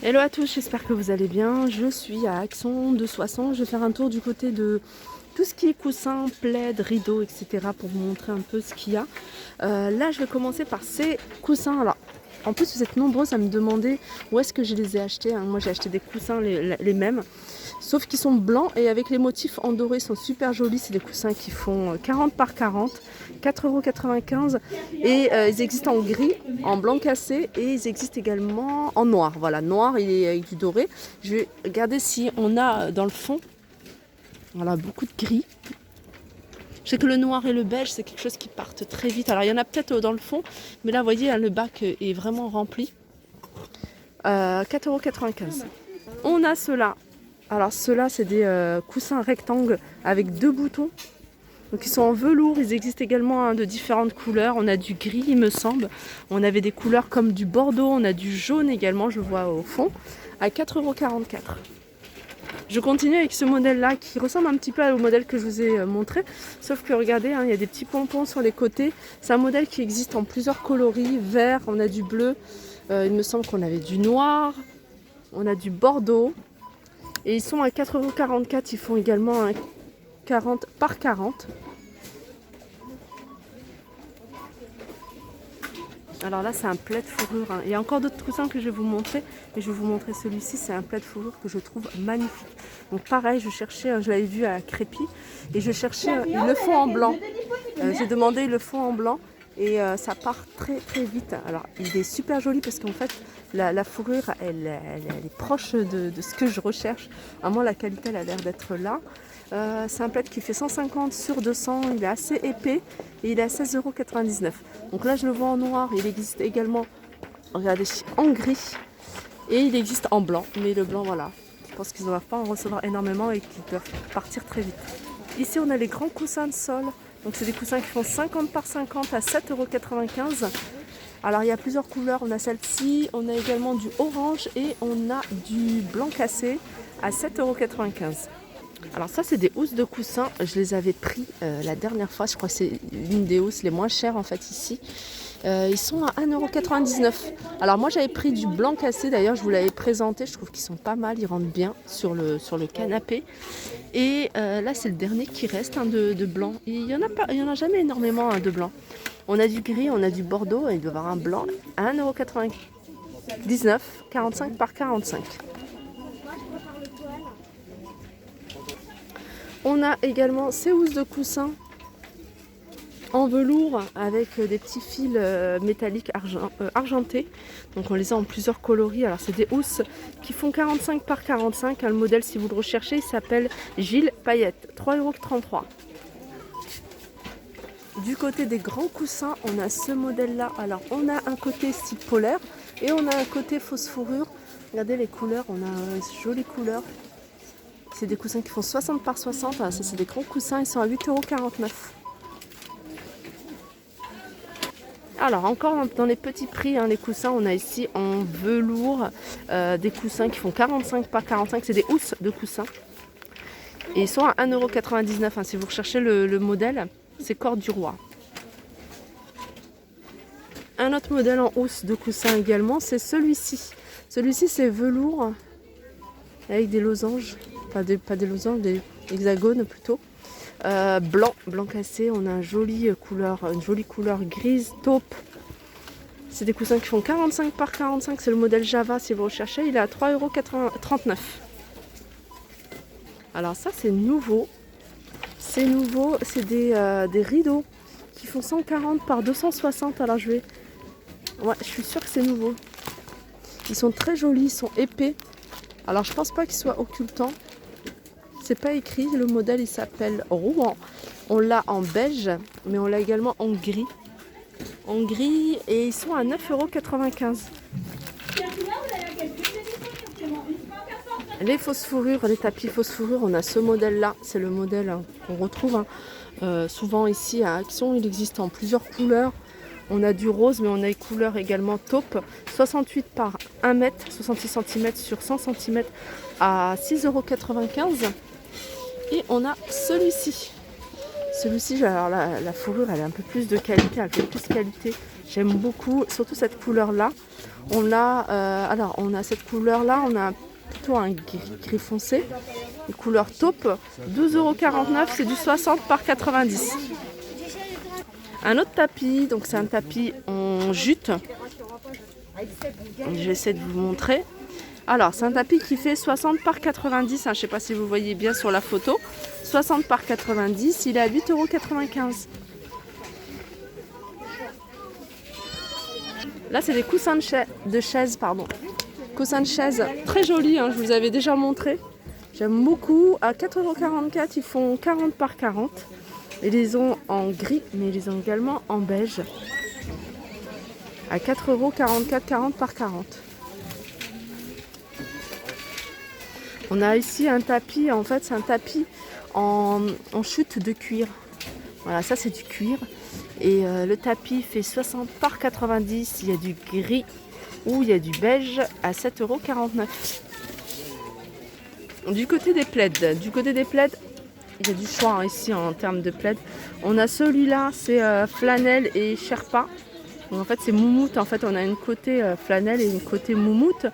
Hello à tous, j'espère que vous allez bien. Je suis à Action de Soissons. Je vais faire un tour du côté de tout ce qui est coussins, plaids, rideaux, etc. pour vous montrer un peu ce qu'il y a. Là, je vais commencer par ces coussins. Alors, en plus, vous êtes nombreux à me demander où est-ce que je les ai achetés. Moi, j'ai acheté des coussins les mêmes, sauf qu'ils sont blancs et avec les motifs en doré, ils sont super jolis. C'est des coussins qui font 40 par 40, 4,95 € et ils existent en gris, en blanc cassé et ils existent également en noir. Voilà, noir et avec du doré. Je vais regarder si on a dans le fond, voilà, beaucoup de gris. Je sais que le noir et le beige, c'est quelque chose qui partent très vite. Alors, il y en a peut-être dans le fond, mais là, vous voyez, hein, le bac est vraiment rempli. 4,95 €. On a ceux-là. Alors, ceux-là, c'est des coussins rectangles avec 2 boutons. Donc, ils sont en velours. Ils existent également de différentes couleurs. On a du gris, il me semble. On avait des couleurs comme du bordeaux. On a du jaune également, je vois au fond, à 4,44 €. Je continue avec ce modèle-là qui ressemble un petit peu au modèle que je vous ai montré. Sauf que regardez, hein, il y a des petits pompons sur les côtés. C'est un modèle qui existe en plusieurs coloris. Vert, on a du bleu. Il me semble qu'on avait du noir. On a du bordeaux. Et ils sont à 4,44 €. Ils font également un 40 par 40. Alors là, c'est un plaid fourrure. Il y a encore d'autres coussins que je vais vous montrer. Mais je vais vous montrer celui-ci. C'est un plaid fourrure que je trouve magnifique. Donc pareil, je cherchais, je l'avais vu à Crépy. Et je cherchais, ils le font en blanc. J'ai demandé, ils le font en blanc. Et ça part très très vite. Alors il est super joli parce qu'en fait la fourrure elle est proche de ce que je recherche. Vraiment la qualité elle a l'air d'être là. C'est un plaid qui fait 150 sur 200, il est assez épais et il est à 16,99 €. Donc là je le vois en noir, il existe également, regardez, en gris et il existe en blanc. Mais le blanc voilà, je pense qu'ils ne doivent pas en recevoir énormément et qu'ils peuvent partir très vite. Ici on a les grands coussins de sol. Donc c'est des coussins qui font 50 par 50 à 7,95 €. Alors il y a plusieurs couleurs, on a celle-ci, on a également du orange et on a du blanc cassé à 7,95 €. Alors ça c'est des housses de coussins, je les avais pris la dernière fois, je crois que c'est l'une des housses les moins chères en fait ici. Ils sont à 1,99 €. Alors moi j'avais pris du blanc cassé, d'ailleurs je vous l'avais présenté, je trouve qu'ils sont pas mal, ils rentrent bien sur le canapé. Et là c'est le dernier qui reste de blanc. Et il y en a jamais énormément de blanc. On a du gris, on a du bordeaux, et il doit y avoir un blanc à 1,99 €, 45 par 45. On a également ces housses de coussins en velours avec des petits fils métalliques argentés. Donc on les a en plusieurs coloris. Alors c'est des housses qui font 45 par 45. Le modèle, si vous le recherchez, il s'appelle Gilles Payette, 3,33 €. Du côté des grands coussins, on a ce modèle-là. Alors on a un côté style polaire et on a un côté fausse fourrure. Regardez les couleurs, on a une jolie couleur. C'est des coussins qui font 60 par 60. Ça c'est des grands coussins, ils sont à 8,49 €. Alors encore dans les petits prix, hein, les coussins, on a ici en velours des coussins qui font 45 par 45, c'est des housses de coussins. Et ils sont à 1,99 €, hein, si vous recherchez le modèle, c'est Corde du Roi. Un autre modèle en housse de coussins également, c'est celui-ci. Celui-ci c'est velours avec des losanges, pas des losanges, des hexagones plutôt. Blanc cassé, on a une jolie couleur grise, taupe. C'est des coussins qui font 45 par 45, c'est le modèle Java si vous recherchez, il est à 3,39 €. Alors ça c'est nouveau, c'est des rideaux qui font 140 par 260, alors je suis sûre que c'est nouveau. Ils sont très jolis, ils sont épais, alors je pense pas qu'ils soient occultants. C'est pas écrit, le modèle il s'appelle Rouen. On l'a en beige, mais on l'a également en gris. En gris, et ils sont à 9,95 €. Les fausses fourrures, les tapis fausses fourrures, on a ce modèle-là. C'est le modèle qu'on retrouve souvent ici à Action. Il existe en plusieurs couleurs. On a du rose, mais on a une couleur également taupe. 68 par 1 mètre, 66 cm sur 100 cm à 6,95 €. Et on a celui-ci. Celui-ci, alors la fourrure, elle a un peu plus de qualité, elle fait plus qualité. J'aime beaucoup, surtout cette couleur-là. On a cette couleur-là, on a plutôt un gris foncé, une couleur taupe. 12,49 €, c'est du 60 par 90. Un autre tapis, donc c'est un tapis en jute. J'essaie de vous montrer. Alors, c'est un tapis qui fait 60 par 90, je ne sais pas si vous voyez bien sur la photo. 60 par 90, il est à 8,95 €. Là, c'est des coussins de chaise, pardon. Coussins de chaise très jolis, je vous avais déjà montré. J'aime beaucoup. À 4,44 €, ils font 40 par 40. Ils les ont en gris, mais ils les ont également en beige. À 4,44 €, 40 par 40. On a ici un tapis, en fait c'est un tapis en chute de cuir. Voilà, ça c'est du cuir. Et le tapis fait 60 par 90, il y a du gris ou il y a du beige à 7,49 €. Du côté des plaids, il y a du choix ici en termes de plaids. On a celui-là, c'est flanelle et sherpa. Donc, en fait c'est moumoute, en fait on a une côté flanelle et une côté moumoute.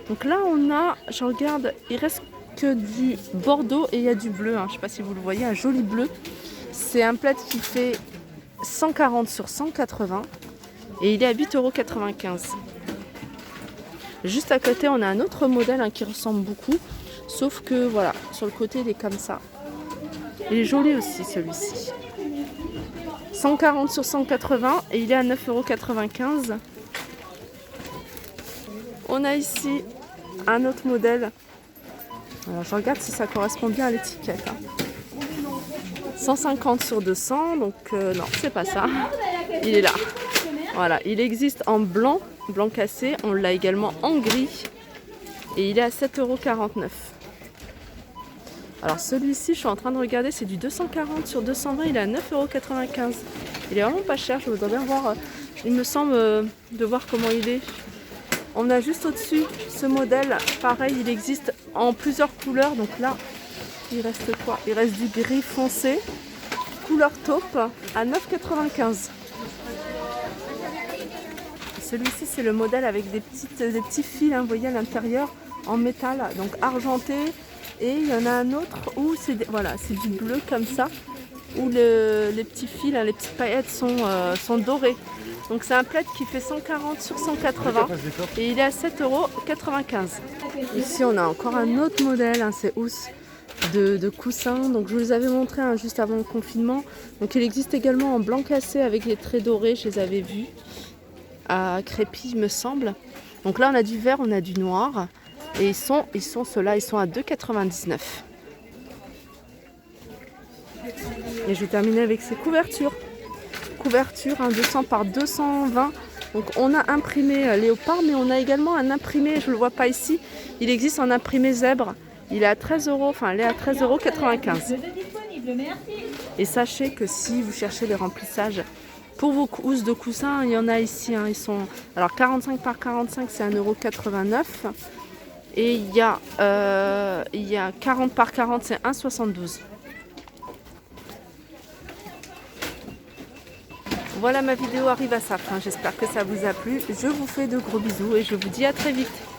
Donc là on a, je regarde, il reste que du bordeaux et il y a du bleu, je ne sais pas si vous le voyez, un joli bleu. C'est un plaid qui fait 140 sur 180 et il est à 8,95 €. Juste à côté on a un autre modèle qui ressemble beaucoup, sauf que voilà, sur le côté il est comme ça. Il est joli aussi celui-ci. 140 sur 180 et il est à 9,95 €. On a ici un autre modèle. Alors je regarde si ça correspond bien à l'étiquette. 150 sur 200, donc non, c'est pas ça. Il est là. Voilà, il existe en blanc cassé. On l'a également en gris. Et il est à 7,49 €. Alors celui-ci, je suis en train de regarder, c'est du 240 sur 220. Il est à 9,95 €. Il est vraiment pas cher. Je voudrais bien voir, il me semble, de voir comment il est. On a juste au-dessus ce modèle, pareil, il existe en plusieurs couleurs. Donc là, il reste quoi? Il reste du gris foncé, couleur taupe, à 9,95 €. Celui-ci, c'est le modèle avec des petits fils, vous voyez, à l'intérieur, en métal, donc argenté. Et il y en a un autre où c'est du bleu comme ça, où les petits fils, les petites paillettes sont dorées. Donc c'est un plaid qui fait 140 sur 180 et il est à 7,95 €. Ici on a encore un autre modèle, c'est housse de coussins. Donc je vous les avais montré juste avant le confinement. Donc il existe également en blanc cassé avec les traits dorés, je les avais vus à Crépy il me semble. Donc là on a du vert, on a du noir et ceux-là ils sont à 2,99 €. Et je vais terminer avec ces couvertures. Couverture 200 par 220. Donc on a imprimé léopard, mais on a également un imprimé, je ne le vois pas ici, il existe en imprimé zèbre. Il est à 13 €, elle est à 13,95 €. Et sachez que si vous cherchez les remplissages pour vos housses de coussins, il y en a ici, ils sont alors 45 par 45, c'est 1,89 €. Et il y a 40 par 40, c'est 1,72 €. Voilà, ma vidéo arrive à sa fin. J'espère que ça vous a plu. Je vous fais de gros bisous et je vous dis à très vite.